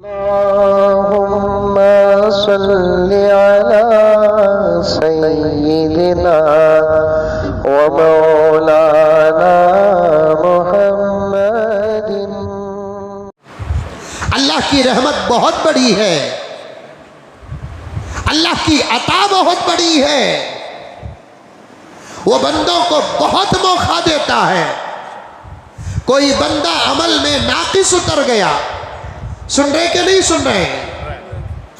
अल्लाहुम्मा सल्लि अला सय्यिदिना व मौलाना मुहम्मदिन। अल्लाह की रहमत बहुत बड़ी है, अल्लाह की अता बहुत बड़ी है। वो बंदों को बहुत मौका देता है। कोई बंदा अमल में नाकिस उतर गया, सुन रहे कि नहीं सुन रहे?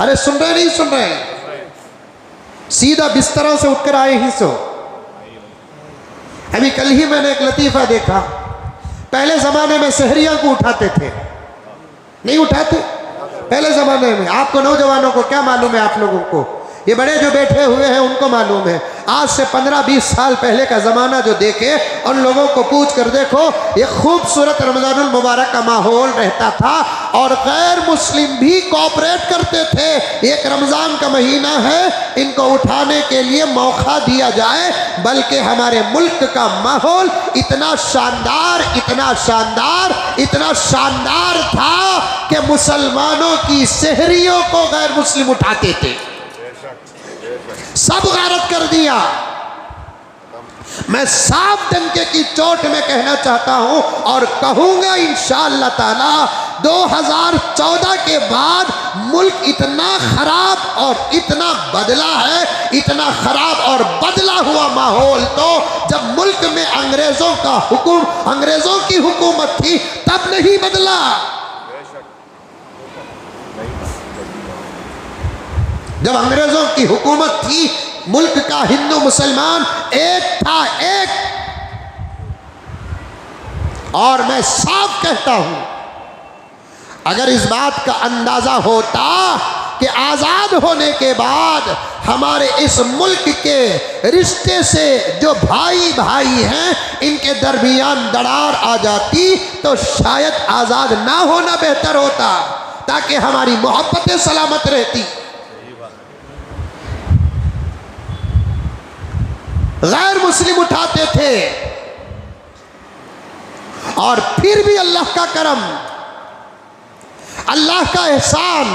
अरे सुन रहे नहीं सुन रहे? सीधा बिस्तरों से उठकर आए ही सो। अभी कल ही मैंने एक लतीफा देखा। पहले जमाने में सहरिया को उठाते थे, नहीं उठाते? पहले जमाने में आपको नौजवानों को क्या मालूम है? आप लोगों को, ये बड़े जो बैठे हुए हैं उनको मालूम है। आज से 15-20 साल पहले का ज़माना जो देखे, उन लोगों को पूछ कर देखो, ये खूबसूरत रमज़ानुल मुबारक का माहौल रहता था और गैर मुस्लिम भी कोऑपरेट करते थे। एक रमज़ान का महीना है, इनको उठाने के लिए मौका दिया जाए। बल्कि हमारे मुल्क का माहौल इतना शानदार, इतना शानदार, इतना शानदार था कि मुसलमानों की सहरियों को गैर मुस्लिम उठाते थे। सब गारत कर दिया। मैं साफ डंके की चोट में कहना चाहता हूं और कहूंगा इंशाअल्लाह ताला 2014 के बाद मुल्क इतना खराब और इतना बदला है, इतना खराब और बदला हुआ माहौल तो जब मुल्क में अंग्रेजों की हुकूमत थी तब नहीं बदला। जब अंग्रेजों की हुकूमत थी, मुल्क का हिंदू मुसलमान एक था, एक। और मैं साफ कहता हूं, अगर इस बात का अंदाजा होता कि आज़ाद होने के बाद हमारे इस मुल्क के रिश्ते से जो भाई भाई हैं, इनके दरमियान दरार आ जाती तो शायद आज़ाद ना होना बेहतर होता, ताकि हमारी मोहब्बतें सलामत रहती। गैर मुस्लिम उठाते थे और फिर भी अल्लाह का करम, अल्लाह का एहसान,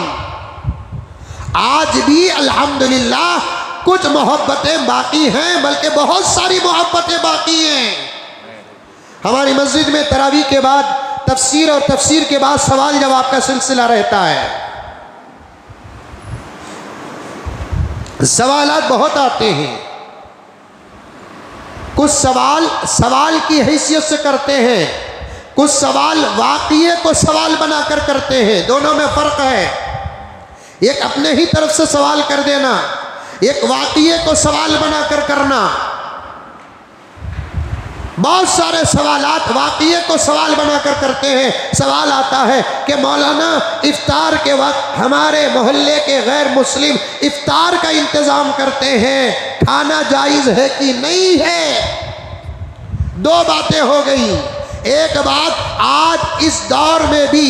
आज भी अल्हम्दुलिल्लाह कुछ मोहब्बतें बाकी हैं, बल्कि बहुत सारी मोहब्बतें बाकी हैं। हमारी मस्जिद में तरावी के बाद तफसीर और तफसीर के बाद सवाल जवाब का सिलसिला रहता है। सवालात बहुत आते हैं। कुछ सवाल की हैसियत से करते हैं, कुछ सवाल वाक़िए को सवाल बनाकर करते हैं। दोनों में फ़र्क है। एक अपने ही तरफ से सवाल कर देना, एक वाक़िए को सवाल बनाकर करना। बहुत सारे सवालात वाक़िए को सवाल बनाकर करते हैं। सवाल आता है कि मौलाना इफ्तार के वक्त हमारे मोहल्ले के गैर मुस्लिम इफ्तार का इंतज़ाम करते हैं, खाना जायज़ है कि नहीं है? दो बातें हो गई। एक बात, आज इस दौर में भी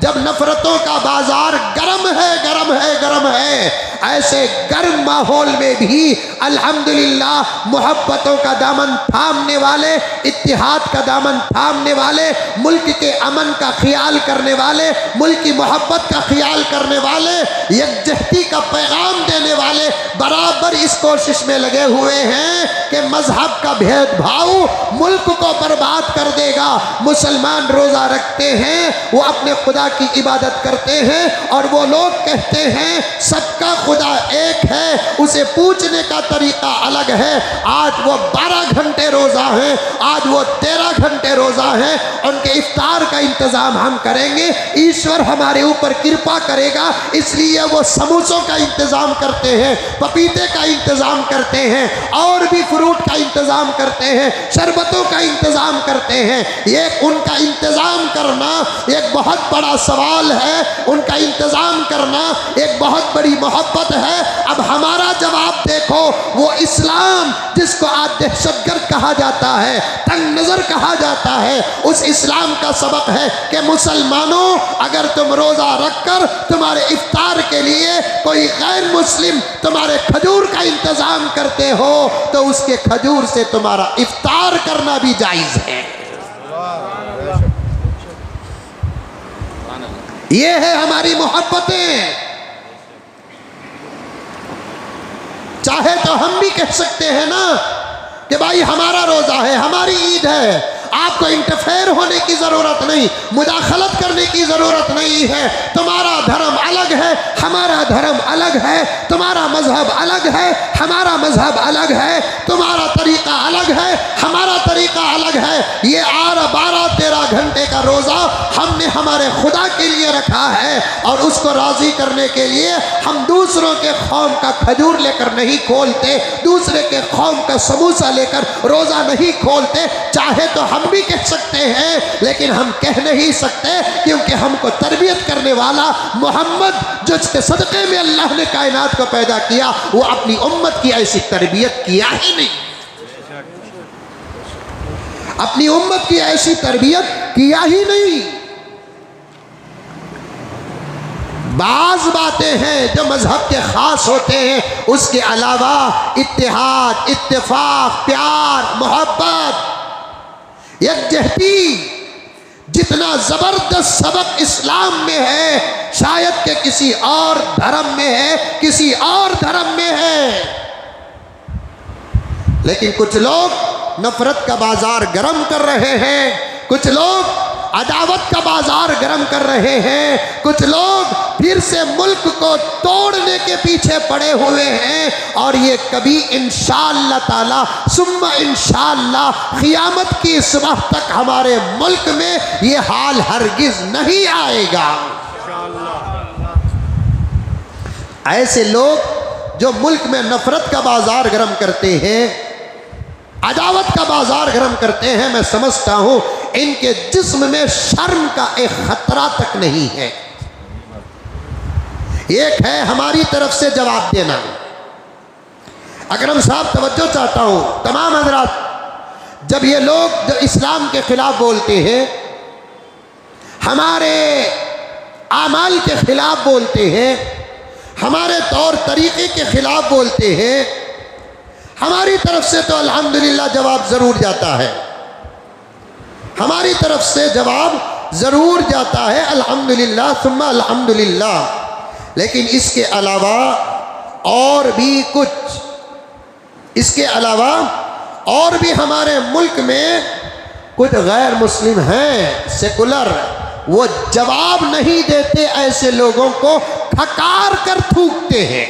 जब नफरतों का बाजार गर्म है, ऐसे गर्म माहौल में भी अल्हम्दुलिल्लाह मोहब्बतों का दामन थामने वाले, इत्तिहाद का दामन थामने वाले, मुल्क के अमन का ख्याल करने वाले, मुल्क की मोहब्बत का ख्याल करने वाले, यकजहती का पैगाम देने वाले बराबर इस कोशिश में लगे हुए हैं कि मजहब का भेदभाव मुल्क को बर्बाद कर देगा। मुसलमान रोज़ा रखते हैं, वो अपने खुदा की इबादत करते हैं और वो लोग कहते हैं सबका खुदा एक है, उसे पूछने का तरीका अलग है। आज वो 12 घंटे रोज़ा हैं, आज वो 13 घंटे रोज़ा हैं। उनके इफ्तार का इंतज़ाम हम करेंगे, ईश्वर हमारे ऊपर कृपा करेगा, इसलिए वो समोसों का इंतज़ाम करते हैं, पपीते का इंतज़ाम करते हैं, और भी फ्रूट का इंतज़ाम करते हैं, शरबतों का इंतज़ाम करते हैं। ये उनका इंतज़ाम करना एक बहुत बड़ा सवाल है, उनका इंतज़ाम करना एक बहुत बड़ी मोहब्बत है। अब हमारा जवाब देखो, वो इस्लाम जिसको आज दहशतगर्द कहा जाता है, तंग नज़र कहा जाता है, उस इस्लाम का सबक है कि मुसलमानों, अगर तुम रोज़ा रखकर तुम्हारे इफ्तार के लिए कोई गैर मुस्लिम तुम्हारे खजूर का इंतज़ाम करते हो तो उसके खजूर से तुम्हारा इफ्तार करना भी जायज़ है। ये है हमारी मोहब्बतें। चाहे तो हम भी कह सकते हैं ना कि भाई हमारा रोजा है, हमारी ईद है, आपको इंटरफेयर होने की जरूरत नहीं, मुदाखलत करने की जरूरत नहीं है। तुम्हारा धर्म अलग है, हमारा धर्म अलग है, तुम्हारा मजहब अलग है, हमारा मजहब अलग है, तुम्हारा तरीका अलग है, हमारा तरीका अलग है। ये 12-13 घंटे का रोजा हमने हमारे खुदा के लिए रखा है और उसको राजी करने के लिए हम दूसरों के कौम का खजूर लेकर नहीं खोलते, दूसरे के कौम का समोसा लेकर रोजा नहीं खोलते। चाहे तो हम भी कह सकते हैं, लेकिन हम कह नहीं सकते क्योंकि हमको तरबियत करने वाला मोहम्मद, जिसके सदक़े में अल्लाह ने कायनात को पैदा किया, वो अपनी उम्मत की ऐसी तरबियत किया ही नहीं, अपनी उम्मत की ऐसी तरबियत किया ही नहीं। बाज बातें हैं जो मजहब के खास होते हैं, उसके अलावा इत्तेहाद, इत्तेफाक, प्यार, मोहब्बत, यकजहती, जितना जबरदस्त सबक इस्लाम में है शायद के किसी और धर्म में है, किसी और धर्म में है। लेकिन कुछ लोग नफरत का बाजार गर्म कर रहे हैं, कुछ लोग अदावत का बाजार गर्म कर रहे हैं, कुछ लोग फिर से मुल्क को तोड़ने के पीछे पड़े हुए हैं। और ये कभी इंशाअल्लाह ताला सुम्मा इंशाअल्लाह क़ियामत की सुबह तक हमारे मुल्क में ये हाल हरगिज नहीं आएगा। ऐसे लोग जो मुल्क में नफरत का बाजार गर्म करते हैं, अदावत का बाजार गर्म करते हैं, मैं समझता हूं इनके जिस्म में शर्म का एक खतरा तक नहीं है। एक है हमारी तरफ से जवाब देना। अकरम साहब तवज्जो चाहता हूं तमाम हजरात, जब ये लोग जो इस्लाम के खिलाफ बोलते हैं, हमारे आमाल के खिलाफ बोलते हैं, हमारे तौर तरीके के खिलाफ बोलते हैं, हमारी तरफ से तो अल्हम्दुलिल्लाह जवाब ज़रूर जाता है, हमारी तरफ से जवाब ज़रूर जाता है, अल्हम्दुलिल्लाह सुम्मा अल्हम्दुलिल्लाह। लेकिन इसके अलावा और भी कुछ, इसके अलावा और भी हमारे मुल्क में कुछ गैर मुस्लिम हैं, सेकुलर, वो जवाब नहीं देते, ऐसे लोगों को खकार कर थूकते हैं।